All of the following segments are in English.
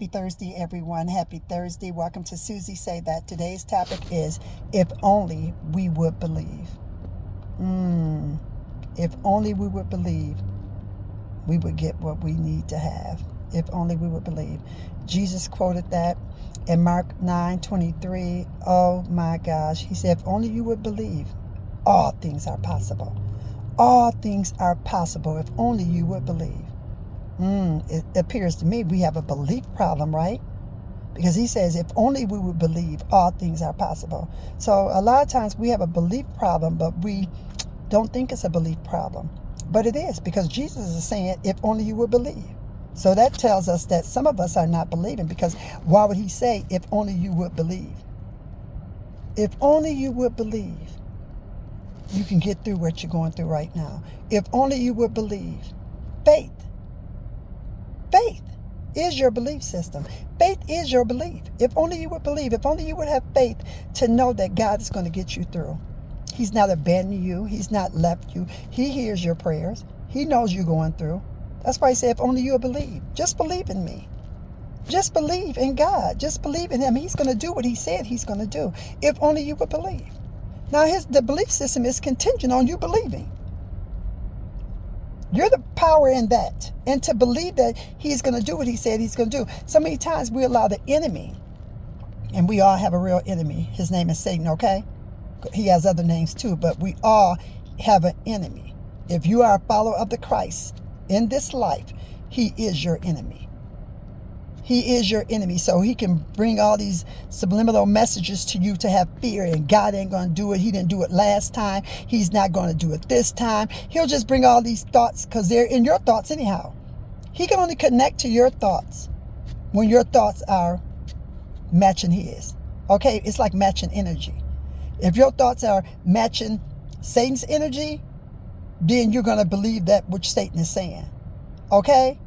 Happy Thursday, everyone. Happy Thursday. Welcome to Susie Say That. Today's topic is if only we would believe. If only we would believe, we would get what we need to have. If only we would believe. Jesus quoted that in Mark 9:23. Oh my gosh. He said, if only you would believe, all things are possible. All things are possible if only you would believe. It appears to me we have a belief problem, right? Because he says, if only we would believe, all things are possible. So a lot of times we have a belief problem, but we don't think it's a belief problem. But it is, because Jesus is saying, if only you would believe. So that tells us that some of us are not believing, because why would he say, if only you would believe? If only you would believe, you can get through what you're going through right now. If only you would believe. Faith. Faith is your belief system. Faith is your belief. If only you would believe, if only you would have faith to know that God is going to get you through. He's not abandoned you. He's not left you. He hears your prayers. He knows you're going through. That's why he said, if only you would believe. Just believe in me. Just believe in God. Just believe in him. He's going to do what he said he's going to do. If only you would believe. Now, the belief system is contingent on you believing. You're the power in that. And to believe that he's going to do what he said he's going to do. So many times we allow the enemy, and we all have a real enemy. His name is Satan, okay? He has other names too, but we all have an enemy. If you are a follower of the Christ in this life, he is your enemy. He is your enemy. So he can bring all these subliminal messages to you to have fear, and God ain't going to do it. He didn't do it last time. He's not going to do it this time. He'll just bring all these thoughts because they're in your thoughts anyhow. He can only connect to your thoughts when your thoughts are matching his. Okay? It's like matching energy. If your thoughts are matching Satan's energy, then you're going to believe that which Satan is saying. Okay?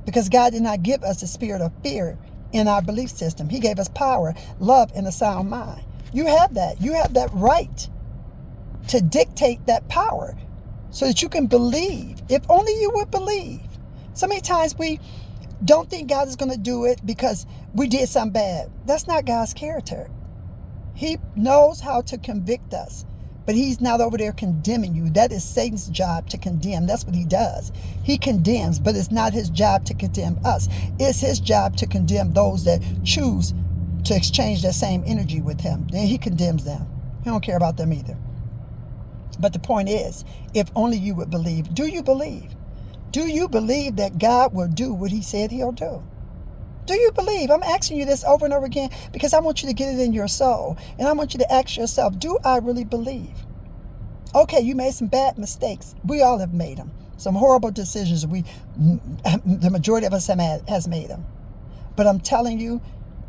Because God did not give us a spirit of fear in our belief system. He gave us power, love, and a sound mind. You have that. You have that right to dictate that power so that you can believe. If only you would believe. So many times we don't think God is going to do it because we did something bad. That's not God's character. He knows how to convict us, but he's not over there condemning you. That is Satan's job, to condemn. That's what he does. He condemns, but it's not his job to condemn us. It's his job to condemn those that choose to exchange that same energy with him. Then he condemns them. He don't care about them either. But the point is, if only you would believe. Do you believe? Do you believe that God will do what he said he'll do? Do you believe? I'm asking you this over and over again because I want you to get it in your soul. And I want you to ask yourself, do I really believe? Okay, you made some bad mistakes. We all have made them. Some horrible decisions. The majority of us has made them. But I'm telling you,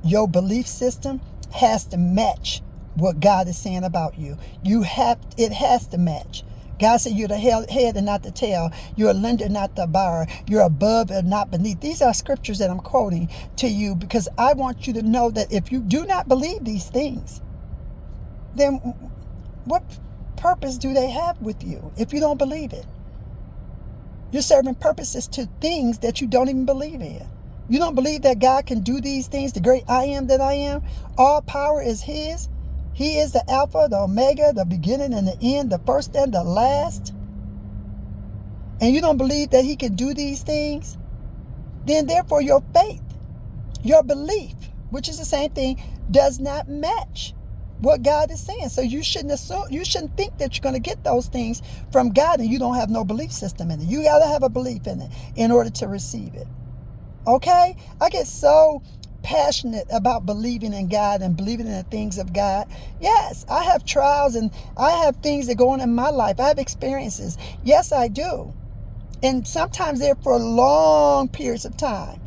your belief system has to match what God is saying about you. It has to match. God said you're the head and not the tail. You're a lender, not the borrower. You're above and not beneath. These are scriptures that I'm quoting to you because I want you to know that if you do not believe these things, then what purpose do they have with you if you don't believe it? You're serving purposes to things that you don't even believe in. You don't believe that God can do these things, the great I am that I am. All power is his. He is the Alpha, the Omega, the beginning and the end, the first and the last. And you don't believe that he can do these things? Then therefore your faith, your belief, which is the same thing, does not match what God is saying. So you shouldn't assume, you shouldn't think that you're going to get those things from God and you don't have no belief system in it. You got to have a belief in it in order to receive it. Okay? I get so passionate about believing in God and believing in the things of God. Yes, I have trials and I have things that go on in my life. I have experiences. Yes, I do. And sometimes they're for long periods of time.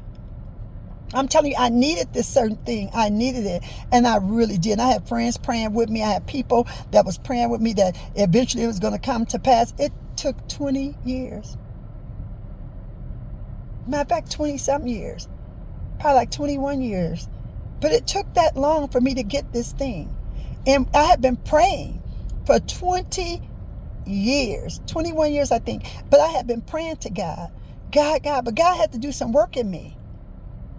I'm telling you, I needed this certain thing. I needed it. And I really did. I had friends praying with me. I had people that was praying with me that eventually it was going to come to pass. It took 20 years. Matter of fact, 20-something years. Probably like 21 years. But it took that long for me to get this thing. And I had been praying for 20 years, 21 years, I think. But I had been praying to God. God, but God had to do some work in me.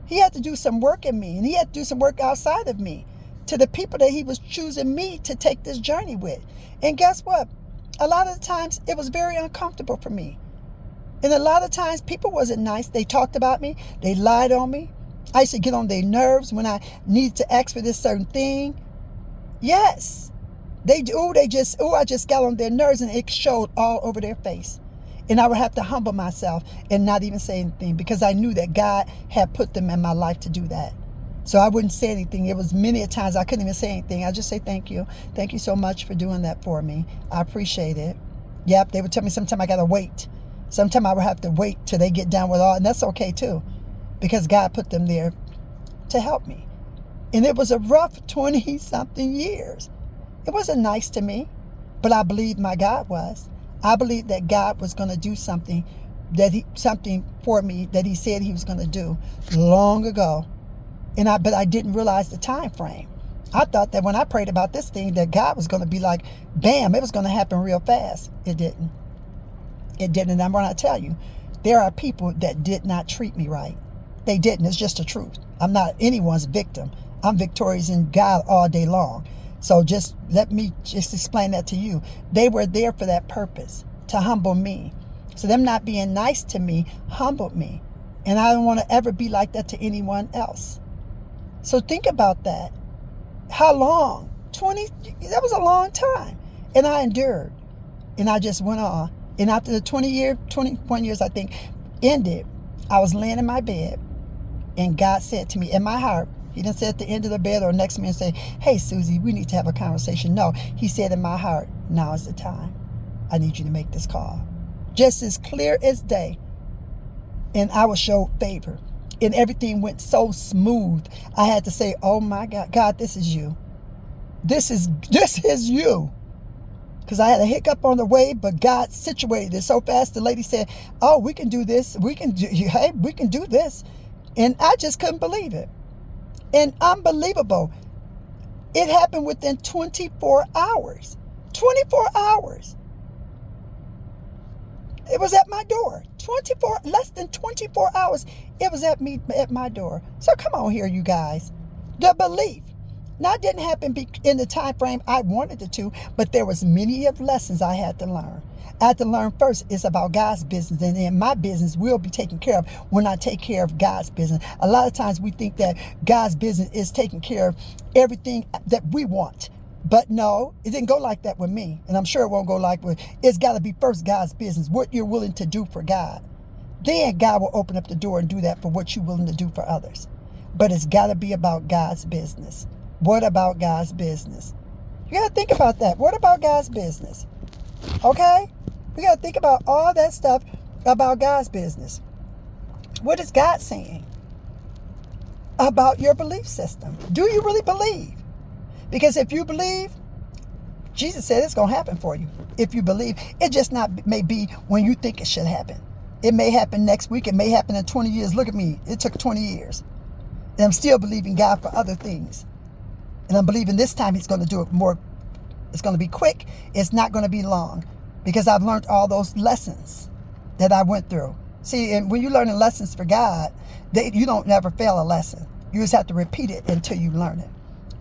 He had to do some work in me, and he had to do some work outside of me to the people that he was choosing me to take this journey with. And guess what? A lot of the times it was very uncomfortable for me. And a lot of times people wasn't nice. They talked about me. They lied on me. I used to get on their nerves when I needed to ask for this certain thing. Yes. I just got on their nerves, and it showed all over their face. And I would have to humble myself and not even say anything, because I knew that God had put them in my life to do that. So I wouldn't say anything. It was many a times I couldn't even say anything. I just say thank you. Thank you so much for doing that for me. I appreciate it. Yep, they would tell me sometime I got to wait. Sometime I would have to wait till they get down with all, and that's okay too, because God put them there to help me. And it was a rough 20-something years. It wasn't nice to me, but I believed my God was. I believed that God was going to do something for me that he said he was going to do long ago. But I didn't realize the time frame. I thought that when I prayed about this thing, that God was going to be like, bam, it was going to happen real fast. It didn't. It didn't. And I'm going to tell you, there are people that did not treat me right. They didn't. It's just the truth. I'm not anyone's victim. I'm victorious in God all day long. So just let me just explain that to you. They were there for that purpose, to humble me. So them not being nice to me humbled me. And I don't want to ever be like that to anyone else. So think about that. How long? That was a long time. And I endured. And I just went on. And after the 21 years, I think, ended, I was laying in my bed. And God said to me in my heart, he didn't say at the end of the bed or next to me and say, hey, Susie, we need to have a conversation. No, he said in my heart, now is the time. I need you to make this call. Just as clear as day. And I was showed favor. And everything went so smooth. I had to say, oh my God, God, this is you. This is you. Because I had a hiccup on the way, but God situated it so fast. The lady said, oh, we can do this. We can do this. And I just couldn't believe it. And unbelievable. It happened within 24 hours. 24 hours. It was at my door. Less than 24 hours. It was at my door. So come on here, you guys. The belief. Now, it didn't happen in the time frame I wanted it to, but there was many of lessons I had to learn. I had to learn first, it's about God's business, and then my business will be taken care of when I take care of God's business. A lot of times we think that God's business is taking care of everything that we want. But no, it didn't go like that with me. And I'm sure it won't go like with, it's got to be first God's business, what you're willing to do for God. Then God will open up the door and do that for what you're willing to do for others. But it's got to be about God's business. What about God's business? You got to think about that. What about God's business? Okay? We got to think about all that stuff about God's business. What is God saying about your belief system? Do you really believe? Because if you believe, Jesus said it's going to happen for you. If you believe, it just may be when you think it should happen. It may happen next week. It may happen in 20 years. Look at me. It took 20 years. And I'm still believing God for other things. And I'm believing this time he's going to do it more. It's going to be quick. It's not going to be long. Because I've learned all those lessons that I went through. See, and when you're learning lessons for God, you don't never fail a lesson. You just have to repeat it until you learn it.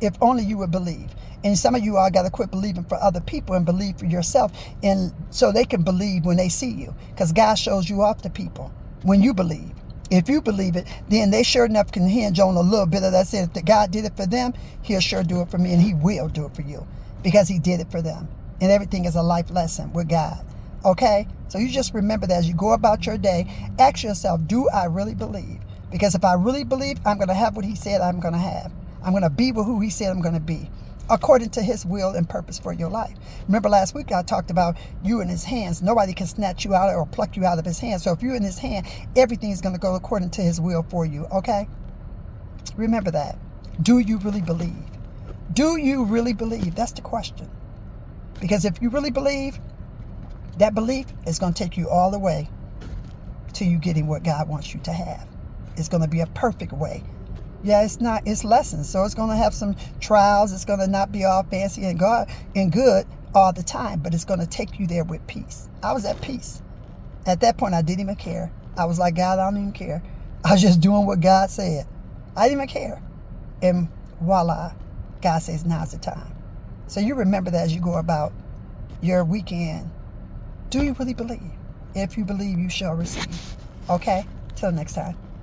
If only you would believe. And some of you all got to quit believing for other people and believe for yourself, and so they can believe when they see you. Because God shows you off to people when you believe. If you believe it, then they sure enough can hinge on a little bit of that. Saying if God did it for them, he'll sure do it for me, and he will do it for you because he did it for them. And everything is a life lesson with God. Okay? So you just remember that as you go about your day, ask yourself, do I really believe? Because if I really believe, I'm going to have what he said I'm going to have. I'm going to be with who he said I'm going to be, according to his will and purpose for your life. Remember last week I talked about you in his hands. Nobody can snatch you out or pluck you out of his hands. So if you're in his hand, everything is going to go according to his will for you. Okay? Remember that. Do you really believe? Do you really believe? That's the question. Because if you really believe, that belief is going to take you all the way to you getting what God wants you to have. It's going to be a perfect way. Yeah, it's lessons. So it's going to have some trials. It's going to not be all fancy and good all the time, but it's going to take you there with peace. I was at peace. At that point, I didn't even care. I was like, God, I don't even care. I was just doing what God said. I didn't even care. And voila, God says now's the time. So you remember that as you go about your weekend. Do you really believe? If you believe, you shall receive. Okay? Till next time.